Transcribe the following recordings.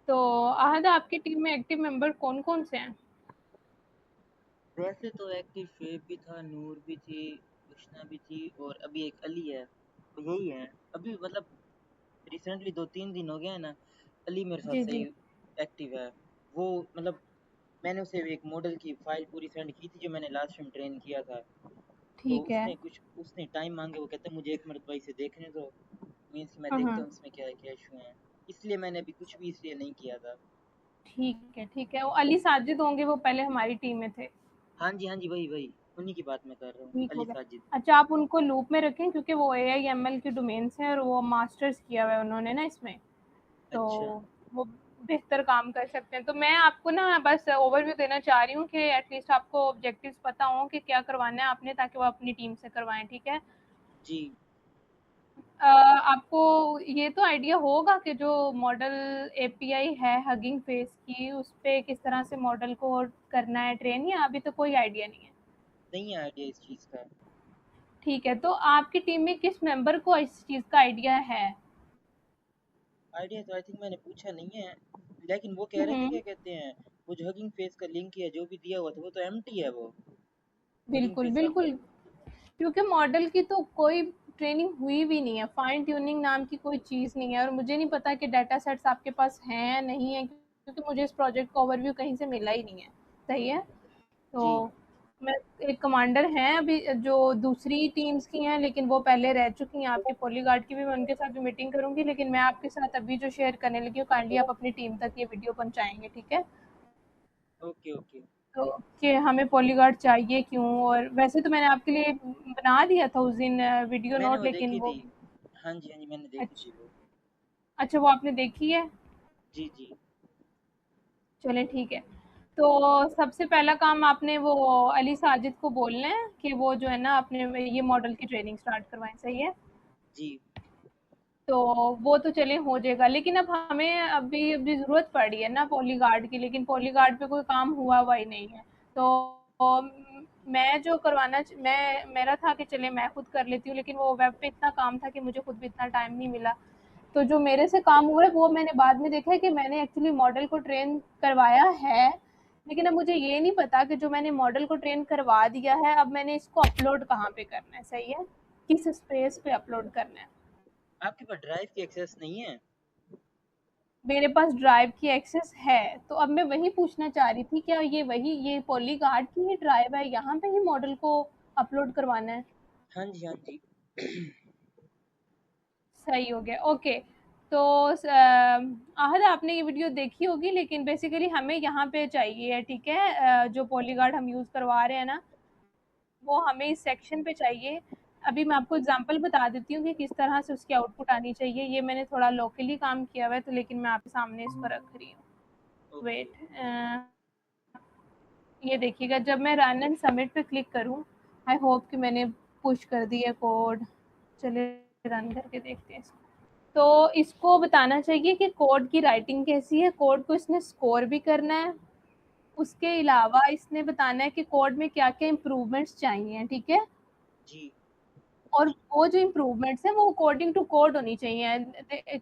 तो आहद, आपकी टीम में एक्टिव मेंबर कौन-कौन से हैं? वैसे तो एक्टिव शुएब भी था, नूर भी थी, कृष्णा भी थी और अभी एक अली है। तो यही है अभी, मतलब रिसेंटली 2-3 दिन हो गए हैं ना, अली मेरे साथ जी, सही जी। एक्टिव है। वो मतलब मैंने उसे एक मॉडल की फाइल पूरी सेंड की थी जो मैंने लास्ट टाइम ट्रेन किया था। तो ठीक है। उसने टाइम मांगे, वो कहता मुझे एक मरतबा इसे देखने दो, मीन्स मैं हाँ, देखता हाँ। हूँ इसमें क्या क्या इशू है। इसलिए मैंने अभी कुछ भी इसलिए नहीं किया था। ठीक है, ठीक है। वो अली साजिद होंगे, वो पहले हमारी टीम में थे। हाँ जी, वही वही उन्हीं की बात मैं कर रहा हूँ, ठीक हो अली गया। साजिद। अच्छा, आप उनको लूप में रखें क्योंकि वो एआई-एमएल के डोमेन्स हैं और वो मास्टर्स किया हुआ है उन्होंने ना इसमें, तो अच्छा। वो बेहतर काम कर सकते हैं। तो मैं आपको ना बस ओवरव्यू देना चाह रही हूँ कि एटलीस्ट आपको ऑब्जेक्टिव्स पता हों कि क्या करवाना है आपने, ताकि वो अपनी टीम से करवाएँ, ठीक है? जी। आपको ये तो आइडिया होगा कि जो मॉडल एपीआई है हगिंग फेस की, उस पे किस तरह से मॉडल को करना है ट्रेन, या अभी तो कोई आइडिया नहीं है? नहीं है आइडिया इस चीज़ का। ठीक है, तो आपकी टीम में किस मेंबर को इस चीज़ का आइडिया है? आइडिया तो आई थिंक मैंने पूछा नहीं है, लेकिन वो कह रहे थे हुँ, क्या कहते हैं, वो जो हगिंग फेस का लिंक है जो भी दिया हुआ था वो तो एम्प्टी है वो। हगिंग बिल्कुल, फेस आप। बिल्कुल। क्योंकि मॉडल की तो कोई ट्रेनिंग हुई भी नहीं है, फाइन ट्यूनिंग नाम की कोई चीज़ नहीं है, और मुझे नहीं पता कि डाटा सेट्स आपके पास हैं या नहीं है, क्योंकि मुझे इस प्रोजेक्ट का ओवरव्यू कहीं से मिला ही नहीं है। सही है? जी। तो मैं, एक कमांडर हैं अभी जो दूसरी टीम्स की हैं, लेकिन वो पहले रह चुकी हैं आपकी पॉलीगार्ड की भी, मैं उनके साथ भी मीटिंग करूँगी, लेकिन मैं आपके साथ अभी जो शेयर करने लगी हूँ, काइंडली आप अपनी टीम तक ये वीडियो पहुँचाएँगे, ठीक है? Okay okay. तो कि हमें पॉलीगार्ड चाहिए क्यों, और वैसे तो मैंने आपके लिए बना दिया था उस दिन वीडियो मैंने नोट, वो लेकिन देखी वो, थी। हाँ जी मैंने देखी अच्छा, थी वो। अच्छा, वो आपने देखी है? जी जी। चलें, ठीक है। तो सबसे पहला काम आपने वो अली साजिद को बोलना है कि वो जो है ना अपने ये मॉडल की ट्रेनिंग स्टार्ट करवाएँ, सही है? जी। तो वो तो चलें हो जाएगा, लेकिन अब हमें अभी अभी ज़रूरत पड़ रही है ना पॉलीगार्ड की, लेकिन पॉलीगार्ड पे कोई काम हुआ ही नहीं है। तो मैं जो करवाना मेरा था कि चले मैं खुद कर लेती हूँ, लेकिन वो वेब पे इतना काम था कि मुझे खुद भी इतना टाइम नहीं मिला। तो जो मेरे से काम हुआ है वो मैंने बाद में देखा है कि मैंने एक्चुअली मॉडल को ट्रेन करवाया है, लेकिन अब मुझे ये नहीं पता कि जो मैंने मॉडल को ट्रेन करवा दिया है, अब मैंने इसको अपलोड कहाँ पे करना है, सही है? किस स्पेस पे अपलोड करना है? आपके पास ड्राइव की एक्सेस नहीं है? मेरे पास ड्राइव की एक्सेस है, तो अब मैं वही पूछना चाह रही थी, क्या ये पॉलीगार्ड की ही ड्राइव है, यहाँ पे ही मॉडल को अपलोड करवाना है? हाँ जी हाँ जी। सही हो गया, ओके। तो आहद, आपने ये वीडियो देखी होगी, लेकिन बेसिकली हमें यहाँ पे चाहिए, ठीक है? जो पॉलीगार्ड हम यूज़ करवा रहे हैं ना, वो हमें इस सेक्शन पे चाहिए। अभी मैं आपको एग्जांपल बता देती हूँ कि किस तरह से उसकी आउटपुट आनी चाहिए। ये मैंने थोड़ा लोकली काम किया हुआ है, तो लेकिन मैं आपके सामने इसको रख रही हूँ। Okay wait, okay. ये देखिएगा, जब मैं रन एंड सबमिट पे क्लिक करूँ, आई होप कि मैंने पुश कर दिया कोड। चलिए रन करके देखते हैं इसको। तो इसको बताना चाहिए कि कोड की राइटिंग कैसी है, कोड को इसने स्कोर भी करना है। उसके अलावा इसने बताना है कि कोड में क्या-क्या इम्प्रूवमेंट्स चाहिए, ठीक है? जी। और वो जो इम्प्रूवमेंट्स हैं वो अकॉर्डिंग टू कोड होनी चाहिए,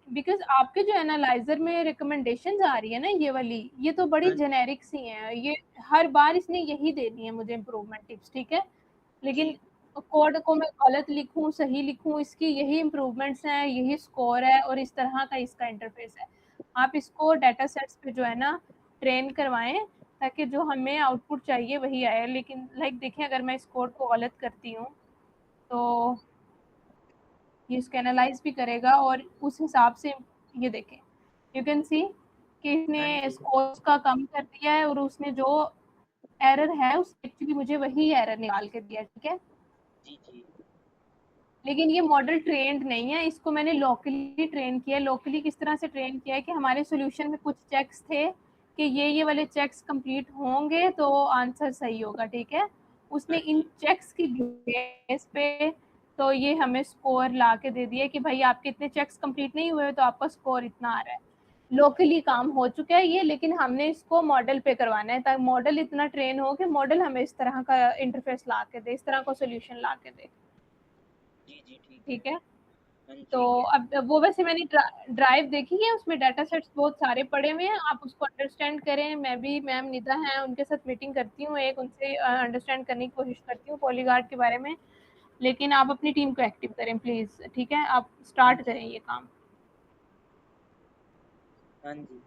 बिकॉज़ आपके जो एनालाइज़र में रिकमेंडेशंस आ रही है ना ये वाली, ये तो बड़ी हाँ जी। जेनेरिक सी हैं। ये हर बार इसने यही देनी है मुझे इम्प्रूवमेंट टिप्स, ठीक है? लेकिन जी। कोड को मैं गलत लिखूँ, सही लिखूँ, इसकी यही इम्प्रूवमेंट्स हैं, यही स्कोर है और इस तरह का इसका इंटरफ़ेस है। आप इसको डाटा सेट्स पे जो है ना ट्रेन करवाएँ, ताकि जो हमें आउटपुट चाहिए वही आए। लेकिन लाइक देखिए, अगर मैं इस कोड को गलत करती हूँ, तो ये इसको एनालाइज़ भी करेगा और उस हिसाब से, ये देखें, यू कैन सी कि हाँ इसने जी। स्कोर्स का कम कर दिया है, और उसने जो एरर है उस एक्चुअली मुझे वही एरर निकाल के दिया, ठीक है? जी जी। लेकिन ये मॉडल ट्रेन्ड नहीं है, इसको मैंने लोकली ट्रेन किया है। लोकली किस तरह से ट्रेन किया है कि हमारे सॉल्यूशन में कुछ चेक्स थे कि ये वाले चेक्स कंप्लीट होंगे तो आंसर सही होगा, ठीक है? उसने हाँ इन जी। चेक्स की बेस पे तो ये हमें स्कोर ला के दे दिया कि भाई आपके इतने चेक्स कंप्लीट नहीं हुए तो आपका स्कोर इतना आ रहा है। लोकली काम हो चुका है ये, लेकिन हमने इसको मॉडल पे करवाना है, ताकि मॉडल इतना ट्रेन हो कि मॉडल हमें इस तरह का इंटरफेस ला के दे, इस तरह का सॉल्यूशन ला के दे। जी जी ठीक है। ठीक है? हाँ तो जी। अब वो वैसे मैंने ड्राइव देखी है, उसमें डाटा सेट्स बहुत सारे पड़े हुए हैं, आप उसको अंडरस्टैंड करें। मैं भी, मैम निदा हैं, उनके साथ मीटिंग करती हूँ, एक उनसे अंडरस्टैंड करने की कोशिश करती हूँ पॉलीगार्ड के बारे में। लेकिन आप अपनी टीम को एक्टिव करें प्लीज़, ठीक है? आप हाँ स्टार्ट जी। करें ये काम। हाँ जी।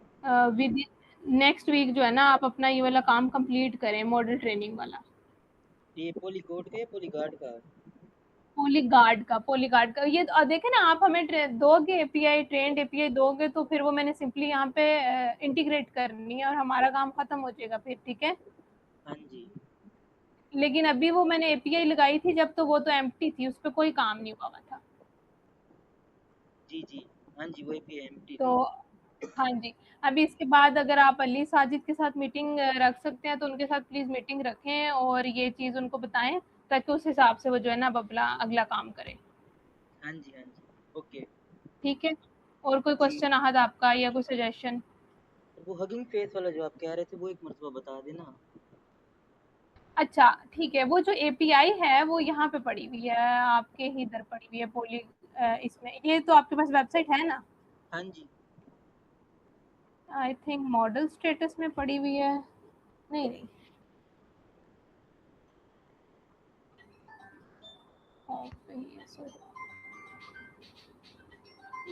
विद नेक्स्ट वीक जो है ना, आप अपना ये वाला काम कंप्लीट करें, मॉडल ट्रेनिंग वाला। ये पॉलीकोड का या पॉलीगार्ड का? पॉलीगार्ड का ये देखें ना, आप हमें दोगे एपीआई, ट्रेंड एपीआई दोगे, तो फिर वो मैंने सिंपली यहाँ पे इंटीग्रेट करनी है और हमारा काम खत्म हो जाएगा फिर, ठीक है? हाँ जी। लेकिन अभी वो मैंने एपीआई लगाई थी जब, तो वो तो एम्प्टी थी, उस पर कोई काम नहीं हुआ हुआ था। जी जी। हाँ जी, वही पे एम्प्टी तो थी। हाँ जी, अभी इसके बाद अगर आप अली साजिद के साथ मीटिंग रख सकते हैं तो उनके साथ प्लीज़ मीटिंग रखें और ये चीज़ उनको बताएं, ताकि उस हिसाब से वो जो है ना, अब अगला अगला काम करें। हाँ जी। हाँ जी। ओके। ठीक है? और कोई जी। क्वेश्चन अहद आपका या कोई सजेशन? वो हगिंग फेस वाला जो आप कह रहे थे वो एक मरतबा बता देना। अच्छा, ठीक है, वो जो एपीआई है वो यहाँ पे पड़ी हुई है, आपके ही इधर पड़ी हुई है, इसमें ये तो आपके पास वेबसाइट है ना? हाँ जी। आई थिंक मॉडल स्टेटस में पड़ी हुई है। नहीं नहीं,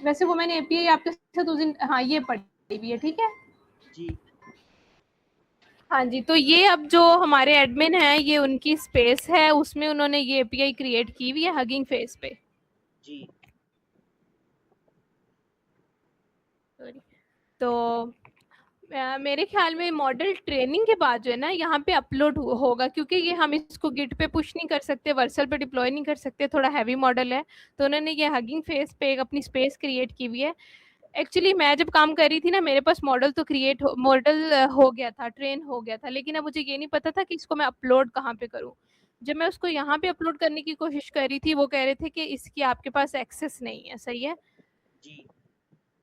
वैसे वो मैंने एपीआई आपके साथ उस दिन, हाँ ये पड़ी हुई है, ठीक है। जी। हाँ जी, तो ये अब जो हमारे एडमिन है, ये उनकी स्पेस है, उसमें उन्होंने ये एपीआई क्रिएट की हुई है हगिंग फेस पे। जी। सॉरी। तो मेरे ख्याल में मॉडल ट्रेनिंग के बाद जो है ना, यहाँ पे अपलोड होगा, क्योंकि ये हम इसको गिट पे पुश नहीं कर सकते, वर्सल पे डिप्लॉय नहीं कर सकते, थोड़ा हैवी मॉडल है। तो उन्होंने ये हगिंग फेस पे एक अपनी स्पेस क्रिएट की हुई है। एक्चुअली मैं जब काम कर रही थी ना, मेरे पास मॉडल हो गया था, ट्रेन हो गया था, लेकिन अब मुझे ये नहीं पता था कि इसको मैं अपलोड कहाँ पे करूँ। जब मैं उसको यहाँ पे अपलोड करने की कोशिश कर रही थी, वो कह रहे थे कि इसकी आपके पास एक्सेस नहीं है, सही है। जी।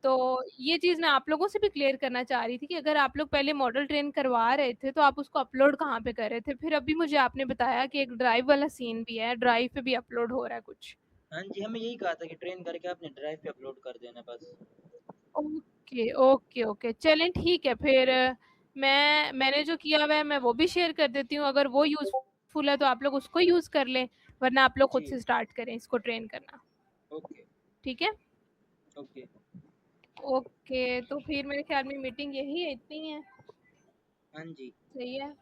तो ये चीज़ मैं आप लोगों से भी क्लियर करना चाह रही थी कि अगर आप लोग पहले मॉडल ट्रेन करवा रहे थे, तो आप उसको अपलोड कहाँ पे कर रहे थे? फिर अभी मुझे आपने बताया कि एक ड्राइव वाला सीन भी है, ड्राइव पे भी अपलोड हो रहा है कुछ। हाँ जी, हमें यही कहा था कि ट्रेन करके आपने ड्राइव पे अपलोड कर देना बस। ओके, ओके, ओके, चलें ठीक है फिर। मैंने जो किया हुआ है मैं वो भी शेयर कर देती हूँ, अगर वो यूज़फुल है तो आप लोग उसको यूज़ कर लें, वरना आप लोग खुद जी। से स्टार्ट करें इसको ट्रेन करना। ओके। ठीक है? ओके। ओके, तो फिर मेरे ख्याल में मीटिंग यही है, इतनी है। हाँ जी। सही है।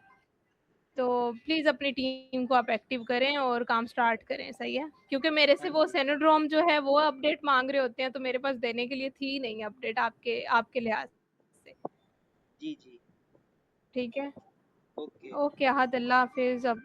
तो प्लीज़ अपनी टीम को आप एक्टिव करें और काम स्टार्ट करें, सही है? क्योंकि मेरे से हाँ वो जी। सेनोड्रोम जो है वो अपडेट माँग रहे होते हैं, तो मेरे पास देने के लिए थी नहीं अपडेट आपके आपके लिहाज़ से। जी। जी। ठीक है? ओके। ओके, अहद, अल्लाह हाफ़िज़। अब